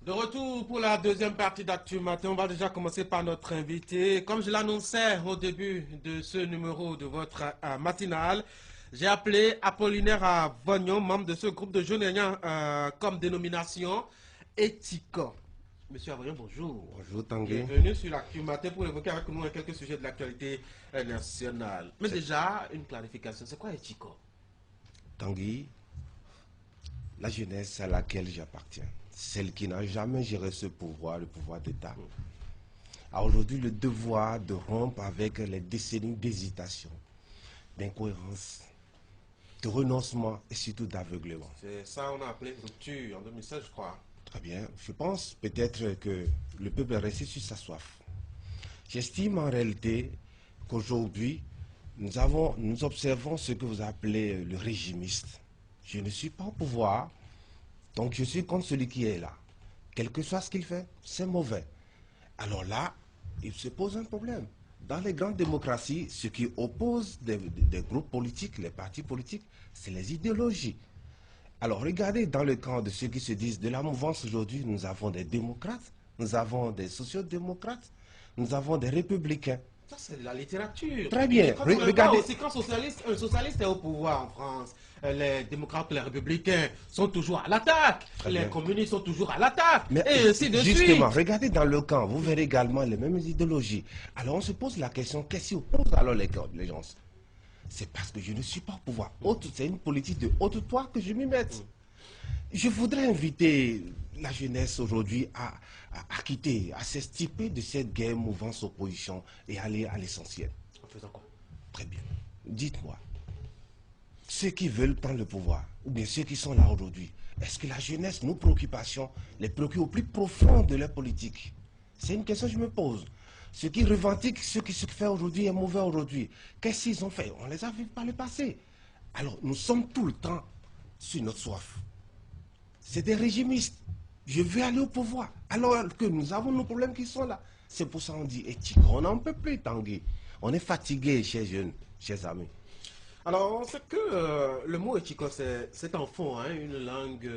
De retour pour la deuxième partie d'Actu Matin, on va déjà commencer par notre invité. Comme je l'annonçais au début de ce numéro de votre matinale, j'ai appelé Apollinaire Avognon, membre de ce groupe de jeunes ayant comme dénomination Ethico. Monsieur Avognon, bonjour. Bonjour Tanguy. Bienvenue sur l'Actu Matin pour évoquer avec nous quelques sujets de l'actualité nationale. Mais déjà, une clarification, c'est quoi Ethico? Tanguy, la jeunesse à laquelle j'appartiens, celle qui n'a jamais géré ce pouvoir, le pouvoir d'État, a aujourd'hui le devoir de rompre avec les décennies d'hésitation, d'incohérence, de renoncement et surtout d'aveuglement. C'est ça qu'on a appelé rupture en 2016, je crois. Très bien. Je pense peut-être que le peuple est resté sur sa soif. J'estime en réalité qu'aujourd'hui, nous observons ce que vous appelez le régimiste. Je ne suis pas au pouvoir, donc je suis contre celui qui est là. Quel que soit ce qu'il fait, c'est mauvais. Alors là, il se pose un problème. Dans les grandes démocraties, ce qui oppose des groupes politiques, les partis politiques, c'est les idéologies. Alors regardez dans le camp de ceux qui se disent de la mouvance aujourd'hui, nous avons des démocrates, nous avons des sociodémocrates, nous avons des républicains. Ça, c'est de la littérature. Très bien. Regardez. Aussi, quand un socialiste est au pouvoir en France, les démocrates, les républicains sont toujours à l'attaque. Les communistes sont toujours à l'attaque. Et ainsi de suite. Justement, regardez dans le camp, vous verrez également les mêmes idéologies. Alors on se pose la question, qu'est-ce qui oppose alors les gens? C'est parce que je ne suis pas au pouvoir. C'est une politique de haute toi que je m'y mette. Je voudrais inviter la jeunesse aujourd'hui à quitter, à s'extirper de cette guerre mouvance opposition et aller à l'essentiel. En faisant quoi? Très bien. Dites-moi, ceux qui veulent prendre le pouvoir, ou bien ceux qui sont là aujourd'hui, est-ce que la jeunesse, nos préoccupations, les préoccupent au plus profond de leur politique? C'est une question que je me pose. Ceux qui revendiquent ce qui se fait aujourd'hui est mauvais aujourd'hui. Qu'est-ce qu'ils ont fait? On les a vus par le passé. Alors, nous sommes tout le temps sur notre soif. C'est des régimistes. Je veux aller au pouvoir. Alors que nous avons nos problèmes qui sont là. C'est pour ça qu'on dit éthique. On n'en peut plus, Tanguy. On est fatigué, chers jeunes, chers amis. Alors, on sait que le mot éthico, c'est en fond une langue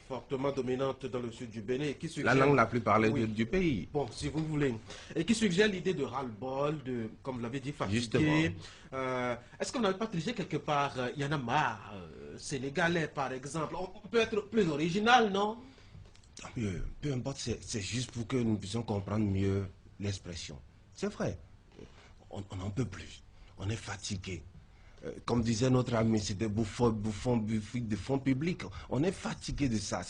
fortement dominante dans le sud du Bénin. Qui suggère, la langue la plus parlée du pays. Bon, si vous voulez. Et qui suggère l'idée de ras-le-bol, de, comme vous l'avez dit, fatigué. Est-ce qu'on n'avait pas triché quelque part? Il y en a marre. Sénégalais, par exemple. On peut être plus original, non? Peu importe, c'est juste pour que nous puissions comprendre mieux l'expression. C'est vrai. On n'en peut plus. On est fatigué. Comme disait notre ami, c'est des bouffons de fonds publics. On est fatigué de ça.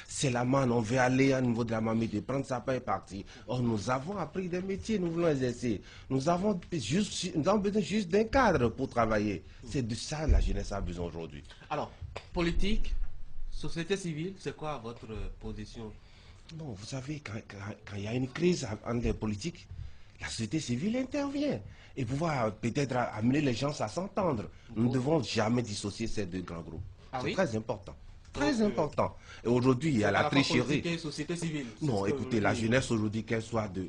C'est la manne. On veut aller au niveau de la mamie, prendre sa paix et partir. Or, nous avons appris des métiers, nous voulons exercer. Nous avons besoin juste d'un cadre pour travailler. C'est de ça que la jeunesse a besoin aujourd'hui. Alors, politique, société civile, c'est quoi votre position? Bon, vous savez, quand il y a une crise entre les politiques, la société civile intervient et pouvoir peut-être amener les gens à s'entendre. Nous ne devons jamais dissocier ces deux grands groupes. C'est très important. Très important. Et aujourd'hui, il y a la tricherie. Société civile. Non, écoutez, la jeunesse aujourd'hui, qu'elle soit de...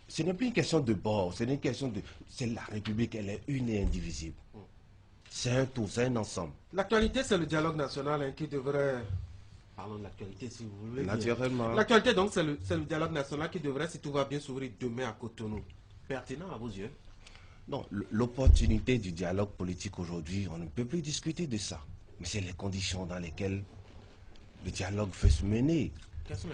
Ce n'est plus une question de bord, c'est une question de... C'est la République, elle est une et indivisible. C'est un tout, c'est un ensemble. L'actualité, c'est le dialogue national qui devrait... Parlons de l'actualité, si vous voulez. Naturellement. L'actualité, donc, c'est le dialogue national qui devrait, si tout va bien, s'ouvrir demain à Cotonou. Pertinent à vos yeux? Non, l'opportunité du dialogue politique aujourd'hui, on ne peut plus discuter de ça. Mais c'est les conditions dans lesquelles le dialogue fait se mener.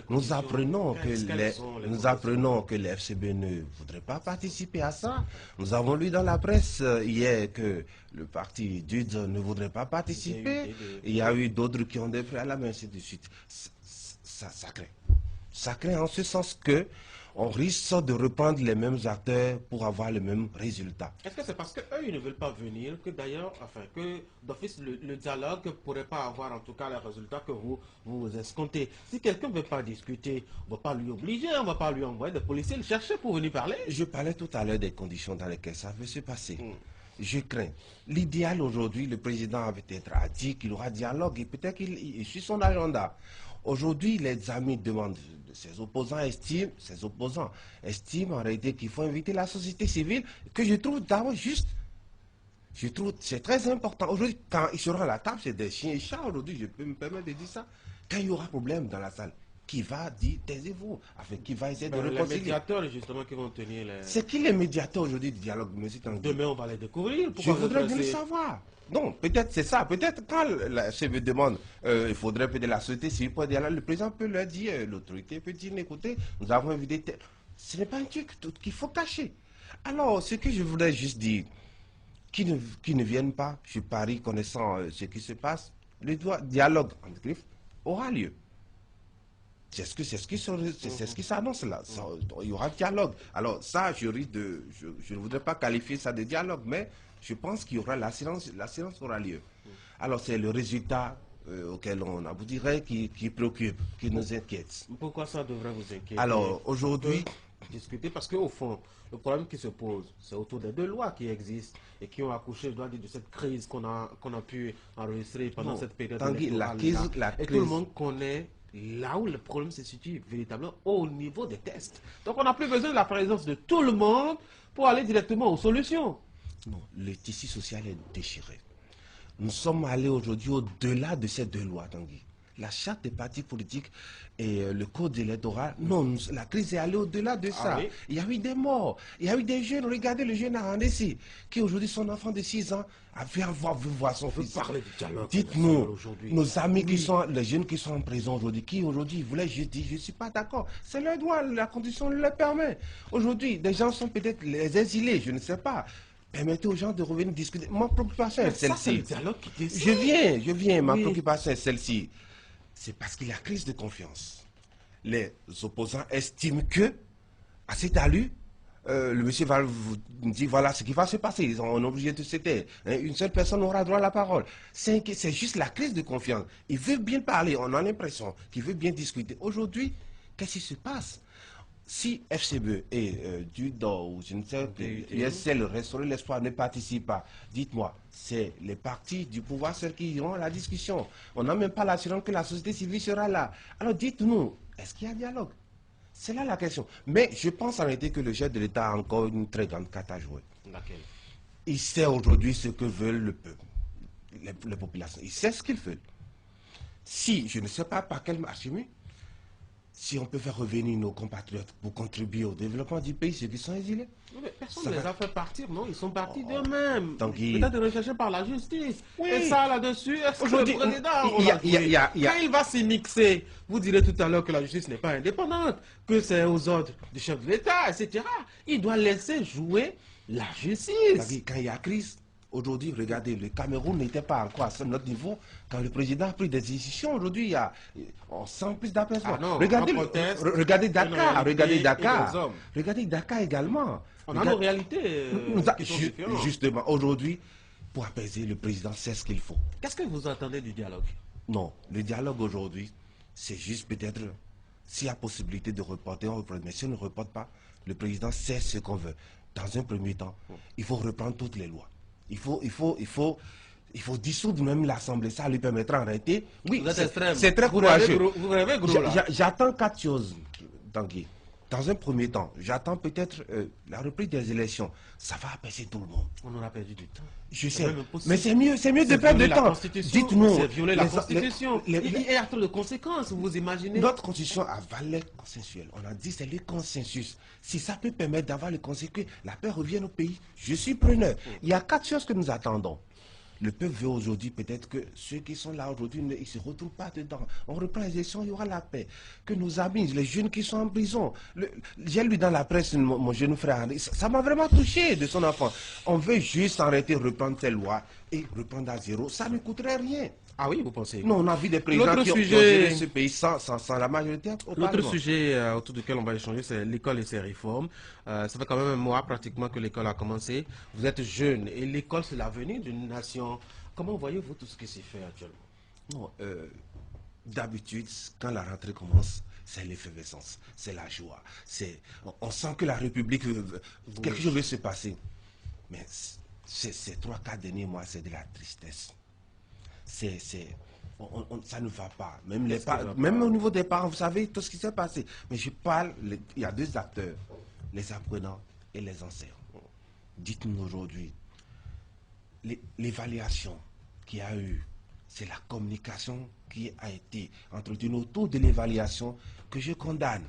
Nous apprenons que les FCB ne voudraient pas participer à ça. Nous avons lu dans la presse hier que le parti DUD ne voudrait pas participer. Il y a eu d'autres qui ont des préalables, ainsi de suite. Ça craint. Ça craint en ce sens que on risque de reprendre les mêmes acteurs pour avoir le même résultat. Est-ce que c'est parce qu'eux, ils ne veulent pas venir, que d'ailleurs, enfin, que d'office, le dialogue ne pourrait pas avoir en tout cas les résultats que vous escomptez? Si quelqu'un ne veut pas discuter, on ne va pas lui obliger, on ne va pas lui envoyer des policiers le chercher pour venir parler. Je parlais tout à l'heure des conditions dans lesquelles ça veut se passer. Je crains. L'idéal aujourd'hui, le président a peut-être dit qu'il aura dialogue et peut-être qu'il suit son agenda. Aujourd'hui, les amis demandent, ces opposants estiment en réalité qu'il faut inviter la société civile, que je trouve d'abord juste. Je trouve que c'est très important. Aujourd'hui, quand ils seront à la table, c'est des chiens et chats. Aujourd'hui, je peux me permettre de dire ça. Quand il y aura problème dans la salle, qui va dire taisez-vous, qui va essayer de Les réconcilier. médiateurs, justement, qui vont tenir les... C'est qui les médiateurs aujourd'hui du dialogue, M. Tanguy? Demain, on va les découvrir. Je Pourquoi voudrais bien le presser? savoir. Non, peut-être c'est ça. Peut-être quand la chef demande, il faudrait peut-être la société civile pour dialogue, le président peut leur dire, l'autorité peut dire, écoutez, nous avons invité... Ce n'est pas un truc qu'il faut cacher. Alors, ce que je voudrais juste dire, qui ne viennent pas, je parie, connaissant ce qui se passe, le dialogue, entre griffes, aura lieu. C'est ce qui s'annonce là. Il y aura dialogue. Alors ça, je ne voudrais pas qualifier ça de dialogue, mais je pense qu'il y aura la séance aura lieu. Alors c'est le résultat auquel on aboutirait qui préoccupe, qui nous inquiète. Pourquoi ça devrait vous inquiéter? Alors aujourd'hui... Discuter parce qu'au fond, le problème qui se pose, c'est autour des deux lois qui existent et qui ont accouché, je dois dire, de cette crise qu'on a pu enregistrer pendant cette période électorale. Et tout le monde connaît là où le problème se situe véritablement au niveau des tests. Donc on n'a plus besoin de la présence de tout le monde pour aller directement aux solutions. Non, le tissu social est déchiré. Nous sommes allés aujourd'hui au-delà de ces deux lois, Tanguy. La charte des partis politiques et le code électoral, non, la crise est allée au-delà de ça. Oui. Il y a eu des morts, il y a eu des jeunes, regardez le jeune Arandessi, qui aujourd'hui, son enfant de 6 ans, a vu voir son fils. Parler du dialogue. Dites-nous, nos amis qui sont, les jeunes qui sont en prison aujourd'hui, qui aujourd'hui voulaient juste dire, je ne suis pas d'accord. C'est leur droit, la condition le permet. Aujourd'hui, des gens sont peut-être les exilés, je ne sais pas. Permettez aux gens de revenir discuter. Ma préoccupation est celle-ci. Je viens, ma préoccupation est celle-ci. C'est parce qu'il y a crise de confiance. Les opposants estiment que, à cet allu, le monsieur va vous dire voilà ce qui va se passer. Ils sont obligés de se taire. Une seule personne aura droit à la parole. C'est juste la crise de confiance. Il veut bien parler, on a l'impression qu'il veut bien discuter. Aujourd'hui, qu'est-ce qui se passe? Si FCB et Dudor ou je ne sais pas, le restaurant l'espoir ne participe pas, dites-moi, c'est les partis du pouvoir ceux qui iront à la discussion. On n'a même pas l'assurance que la société civile sera là. Alors dites-nous, est-ce qu'il y a dialogue? C'est là la question. Mais je pense en réalité que le chef de l'État a encore une très grande carte à jouer. Laquelle? Il sait aujourd'hui ce que veulent le peuple, les populations. Il sait ce qu'ils veulent. Si, je ne sais pas par quel marché, si on peut faire revenir nos compatriotes pour contribuer au développement du pays, ceux qui sont exilés. Mais personne ne les a fait partir, non? Ils sont partis d'eux-mêmes. Tanguy. Peut-être recherchés par la justice. Oui. Et ça, là-dessus, est-ce que le président... Quand il va s'y mixer, vous direz tout à l'heure que la justice n'est pas indépendante, que c'est aux ordres du chef de l'État, etc. Il doit laisser jouer la justice. Tanguy, quand il y a crise, aujourd'hui, regardez, le Cameroun n'était pas encore à notre niveau quand le président a pris des décisions. Aujourd'hui, on sent plus d'apaisement. Regardez Dakar, regardez Dakar également. On a nos réalités qui sont différentes. Justement, aujourd'hui, pour apaiser, le président sait ce qu'il faut. Qu'est-ce que vous attendez du dialogue? Non, le dialogue aujourd'hui, c'est juste peut-être, s'il y a possibilité de reporter, on reporte. Mais si on ne reporte pas, le président sait ce qu'on veut. Dans un premier temps, il faut reprendre toutes les lois. Il faut dissoudre même l'Assemblée. Ça lui permettra d'arrêter. Oui, c'est très courageux. Vous rêvez gros là. J'attends 4 choses, Tanguy. Dans un premier temps, j'attends peut-être la reprise des élections. Ça va apaiser tout le monde. On aura perdu du temps. Je sais, mais c'est mieux de perdre du temps. Dites-nous. C'est violer la Constitution. Il y a trop de conséquences, vous imaginez? Notre Constitution a valeur consensuelle. On a dit c'est le consensus. Si ça peut permettre d'avoir le consensus, que la paix revienne au pays, je suis preneur. Il y a 4 choses que nous attendons. Le peuple veut aujourd'hui peut-être que ceux qui sont là aujourd'hui ne se retrouvent pas dedans. On reprend les élections, il y aura la paix. Que nos amis, les jeunes qui sont en prison. J'ai lu dans la presse mon jeune frère, ça m'a vraiment touché de son enfant. On veut juste arrêter, reprendre telle loi et reprendre à zéro. Ça ne coûterait rien. Ah oui, vous pensez? Non, on a vu des présidents qui ont géré ce pays sans la majorité. L'autre sujet autour duquel on va échanger, c'est l'école et ses réformes. Ça fait quand même un mois pratiquement que l'école a commencé. Vous êtes jeune et l'école, c'est l'avenir d'une nation. Comment voyez-vous tout ce qui s'y fait actuellement? Non, d'habitude, quand la rentrée commence, c'est l'effervescence, c'est la joie. On sent que la République, quelque chose veut se passer. Mais ces 3-4 derniers mois, c'est de la tristesse. Ça ne va pas. Même au niveau des parents, vous savez tout ce qui s'est passé. Mais je parle, il y a 2 acteurs, les apprenants et les enseignants. Dites-nous aujourd'hui, l'évaluation qu'il y a eu c'est la communication qui a été entretenue autour de l'évaluation que je condamne.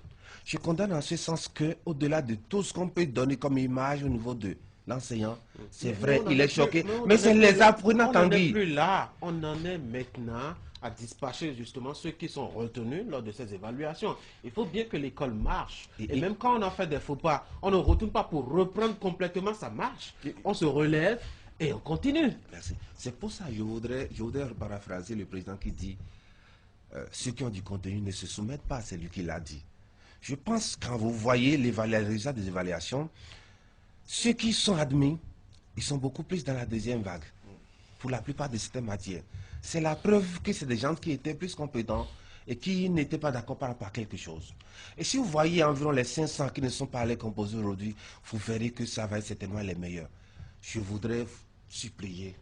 Je condamne en ce sens qu'au-delà de tout ce qu'on peut donner comme image au niveau de l'enseignant, c'est vrai, il est choqué, mais c'est les apprenants, On n'en est Tanguy. plus là. On en est maintenant à dispatcher justement ceux qui sont retenus lors de ces évaluations. Il faut bien que l'école marche. Et même quand on a fait des faux pas, on ne retourne pas pour reprendre complètement sa marche. On se relève et on continue. Merci. C'est pour ça que je voudrais paraphraser le président qui dit ceux qui ont du contenu ne se soumettent pas à celui qui l'a dit. Je pense que quand vous voyez les résultats des évaluations, ceux qui sont admis, ils sont beaucoup plus dans la deuxième vague, pour la plupart de certaines matières. C'est la preuve que c'est des gens qui étaient plus compétents et qui n'étaient pas d'accord par rapport à quelque chose. Et si vous voyez environ les 500 qui ne sont pas allés composer aujourd'hui, vous verrez que ça va être certainement les meilleurs. Je voudrais supplier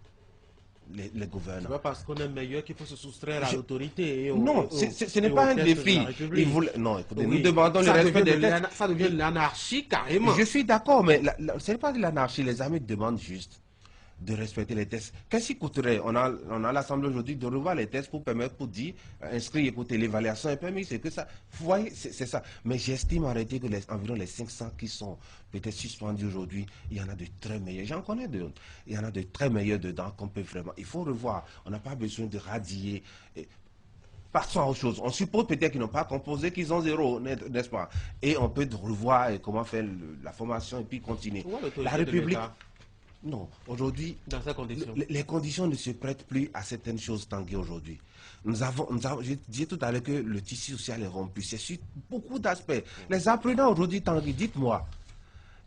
les gouvernants. C'est pas parce qu'on est meilleur qu'il faut se soustraire à l'autorité. Non, ce n'est pas un défi. Non, écoutez, nous demandons le respect des lettres. Ça devient l'anarchie carrément. Je suis d'accord, mais ce n'est pas de l'anarchie. Les amis demandent juste de respecter les tests. Qu'est-ce qui coûterait? On a l'Assemblée aujourd'hui de revoir les tests pour permettre, pour dire, inscrire, écoutez, l'évaluation est permise, c'est que ça. Vous voyez, c'est ça. Mais j'estime en réalité que environ les 500 qui sont peut-être suspendus aujourd'hui, il y en a de très meilleurs. J'en connais d'autres. Il y en a de très meilleurs dedans qu'on peut vraiment. Il faut revoir. On n'a pas besoin de radier. Passons à autre chose. On suppose peut-être qu'ils n'ont pas composé, qu'ils ont zéro, n'est-ce pas? Et on peut revoir comment faire la formation et puis continuer. La République. Non, aujourd'hui, dans ces conditions, les conditions ne se prêtent plus à certaines choses, Tanguy, aujourd'hui. Je disais tout à l'heure que le tissu social est rompu. C'est sur beaucoup d'aspects. Les apprenants aujourd'hui, Tanguy, dites-moi,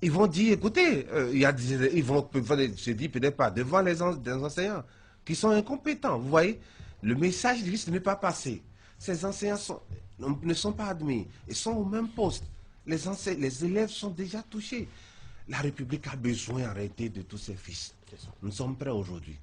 ils vont dire, écoutez, ils vont se dire peut-être pas devant les enseignants qui sont incompétents. Vous voyez, le message risque de ne pas passer. Ces enseignants ne sont pas admis. Ils sont au même poste. Les élèves sont déjà touchés. La République a besoin d'arrêter de tous ses fils. Nous sommes prêts aujourd'hui.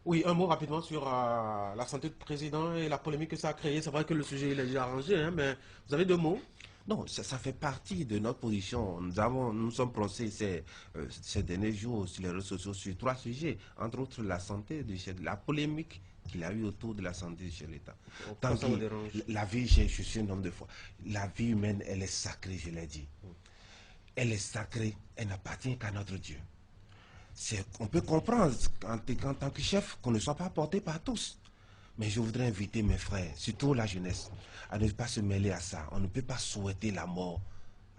Oui, un mot rapidement sur la santé du président et la polémique que ça a créé. C'est vrai que le sujet il est déjà arrangé, hein, mais vous avez 2 mots? Non, ça fait partie de notre position. Nous sommes prononcés ces derniers jours sur les réseaux sociaux sur 3 sujets, entre autres la santé du chef, la polémique qu'il a eu autour de la santé du chef de l'État. La vie, je suis un homme de foi. La vie humaine, elle est sacrée, je l'ai dit. Elle est sacrée, elle n'appartient qu'à notre Dieu. On peut comprendre en tant que chef qu'on ne soit pas porté par tous. Mais je voudrais inviter mes frères, surtout la jeunesse, à ne pas se mêler à ça. On ne peut pas souhaiter la mort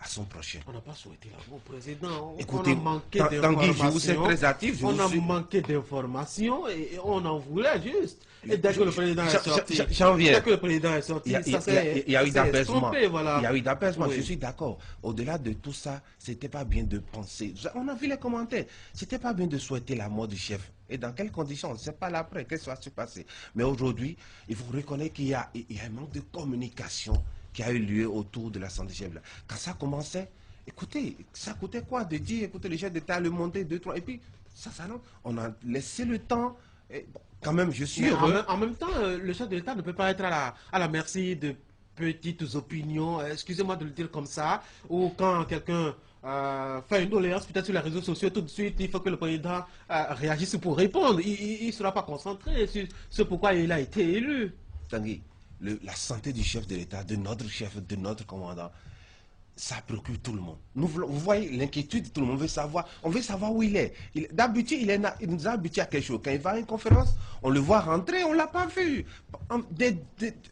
à son prochain. On n'a pas souhaité la mort, président. Écoutez, on a manqué d'informations. Je vous ai très actif. On a manqué d'informations et on en voulait juste. Et dès que le président est sorti, dès que le président est sorti, il y a eu d'apaisement. Voilà. Il y a eu d'apaisement, oui. Je suis d'accord. Au-delà de tout ça, c'était pas bien de penser. On a vu les commentaires. C'était pas bien de souhaiter la mort du chef. Et dans quelles conditions? On ne sait pas l'après, qu'est-ce qui va se passer. Mais aujourd'hui, il faut reconnaître qu'il y a un manque de communication qui a eu lieu autour de la santé du chef. Quand ça commençait, écoutez, ça coûtait quoi de dire, écoutez, le chef d'État le monter 2, 3, et puis ça non. On a laissé le temps. Et, bon, quand même, je suis heureux. En même temps, le chef de l'État ne peut pas être à la merci de petites opinions, excusez-moi de le dire comme ça, ou quand quelqu'un fait une doléance peut-être sur les réseaux sociaux, tout de suite, il faut que le président réagisse pour répondre. Il ne sera pas concentré sur ce pourquoi il a été élu. Tanguy, la santé du chef de l'État, de notre chef, de notre commandant, ça préoccupe tout le monde. Vous voyez l'inquiétude de tout le monde. On veut savoir où il est. D'habitude, il nous a habitués à quelque chose. Quand il va à une conférence, on le voit rentrer, on ne l'a pas vu.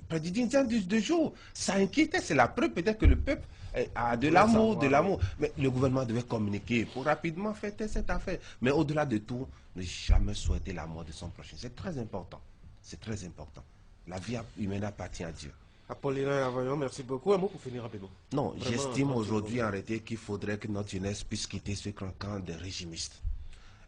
Près d'une dizaine de jours, ça inquiétait. C'est la preuve peut-être que le peuple a de l'amour, Mais le gouvernement devait communiquer pour rapidement fêter cette affaire. Mais au-delà de tout, ne jamais souhaiter la mort de son prochain. C'est très important. C'est très important. La vie humaine appartient à Dieu. Apollinaire Avoyon, merci beaucoup. Un mot pour finir rapidement. Non, j'estime aujourd'hui en réalité qu'il faudrait que notre jeunesse puisse quitter ce camp des régimistes.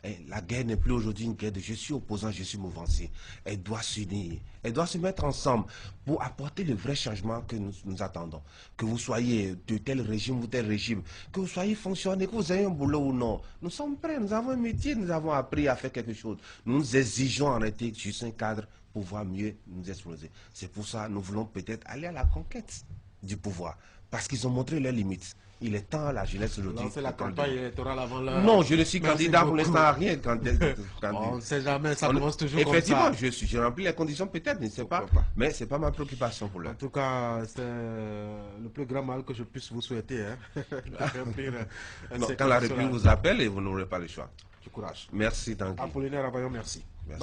Et la guerre n'est plus aujourd'hui une guerre de je suis opposant, je suis mouvancier. Elle doit s'unir, elle doit se mettre ensemble pour apporter le vrai changement que nous attendons. Que vous soyez de tel régime ou tel régime, que vous soyez fonctionnaire, que vous ayez un boulot ou non. Nous sommes prêts, nous avons un métier, nous avons appris à faire quelque chose. Nous exigeons en réalité juste un cadre pour pouvoir mieux nous exploser. C'est pour ça que nous voulons peut-être aller à la conquête du pouvoir. Parce qu'ils ont montré leurs limites. Il est temps, la jeunesse le dit. Lancer la campagne électorale avant l'heure. Non, je ne suis Merci candidat pour beaucoup. l'instant à rien. On ne sait jamais, ça commence toujours comme Effectivement, ça. je remplis les conditions peut-être, je ne sais pas. Pourquoi pas. Mais ce n'est pas ma préoccupation pour En l'heure. tout cas, c'est le plus grand mal que je puisse vous souhaiter. Hein. Non, quand la République vous appelle et vous n'aurez pas le choix. Du courage. Merci, Tanguy. Apollinaire Availlon, merci. Merci.